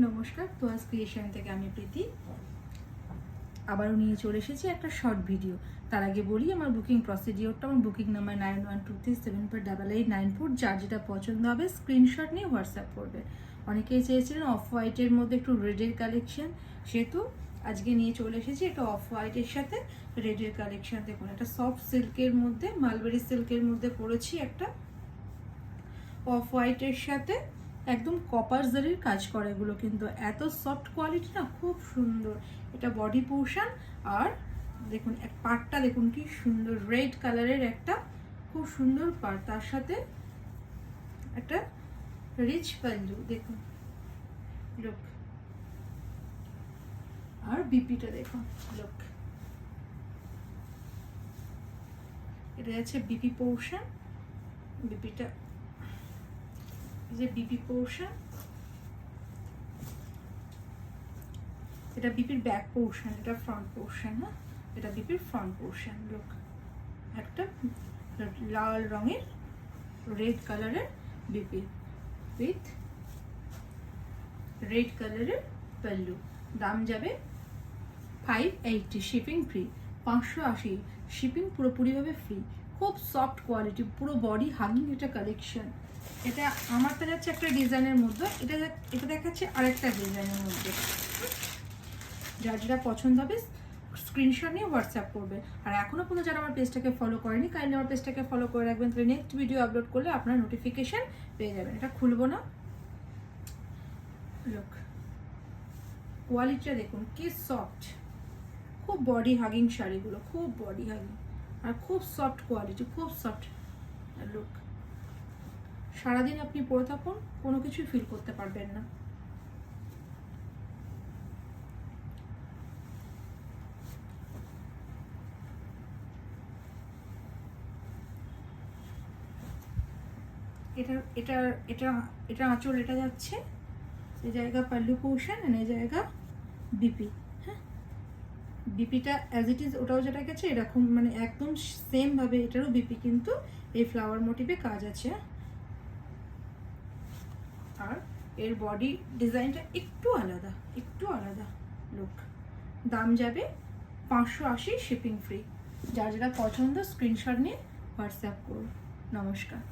নমস্কার, তোয়াজ ক্রিয়েশন থেকে আমি প্রীতি আবারও নিয়ে চলে এসেছি একটা শর্ট ভিডিও। তার আগে বলি আমার বুকিং প্রসিডিওরটা। আমার বুকিং নাম্বার 9123748894। যার যেটা পছন্দ হবে স্ক্রিনশট নিয়ে হোয়াটসঅ্যাপ করবে। অনেকেই চেয়েছিলেন অফ হোয়াইটের মধ্যে একটু রেডের কালেকশন, সেহেতু আজকে নিয়ে চলে এসেছি একটা অফ হোয়াইটের সাথে রেডের কালেকশন। দেখুন, একটা সফট সিল্কের মধ্যে, মালবেরি সিল্কের মধ্যে পরেছি একটা অফ হোয়াইটের সাথে একদম কপার জারির কাজ করে। এগুলো কিন্তু এত সফট কোয়ালিটি না, খুব সুন্দর। এটা বডি পোর্শন। আর দেখুন এক পার্টটা দেখুন কি সুন্দর, রেড কালারের একটা খুব সুন্দর পার্ট, তার সাথে একটা রিচ পাল্লু দেখুন, লুক। আর বিপিটা দেখুন, লুক। এটা আছে বিপি পোর্শন। বিপিটা যে বিপি পোর্শন, এটা বিপির ব্যাক পোর্শন, এটা ফ্রন্ট পোর্শন। না, এটা বিপির ফ্রন্ট পোর্শন। লুক, একটা লাল রঙের রেড কালারের বিপি উইথ রেড কালারের পাল্লু। দাম যাবে 580, শিপিং ফ্রি। 580, শিপিং পুরোপুরিভাবে ফ্রি। খুব সফট কোয়ালিটি, পুরো বডি হাগিং একটা কালেকশন। এটা আমারটা যাচ্ছে একটা ডিজাইনের মধ্যে, এটা দেখাচ্ছে আরেকটা ডিজাইনের মধ্যে। যার যেটা পছন্দ হবে স্ক্রিনশট নিয়ে হোয়াটসঅ্যাপ করবে। আর এখনো পর্যন্ত যারা আমার পেজটাকে ফলো করেনি, কাইন্ডলি আমার পেজটাকে ফলো করে রাখবেন, তাহলে নেক্সট ভিডিও আপলোড করলে আপনার নোটিফিকেশন পেয়ে যাবেন। এটা খুলবো না, লুক, কোয়ালিটিটা দেখুন কি সফট। খুব বডি হাগিং শাড়িগুলো, খুব বডি হাগিং আর খুব সফট কোয়ালিটি, খুব সফট। লুক, সারাদিন আপনি পরে থাকুন, কোনো কিছুই ফিল করতে পারবেন না। এটা আঁচল, এটা যাচ্ছে এই জায়গা পাল্লু পোর্শন, এই জায়গা বিপি। হ্যাঁ, বিপিটা অ্যাজ ইট ইজ ওটাও যেটা গেছে এরকম, মানে একদম সেম ভাবে এটারও বিপি, কিন্তু এই ফ্লাওয়ার মোটিভে কাজ আছে। আর এর বডি ডিজাইনটা একটু আলাদা, একটু আলাদা। লুক, দাম যাবে 580, শিপিং ফ্রি। যার যেটা পছন্দ স্ক্রিনশট নিয়ে হোয়াটসঅ্যাপ করুন। নমস্কার।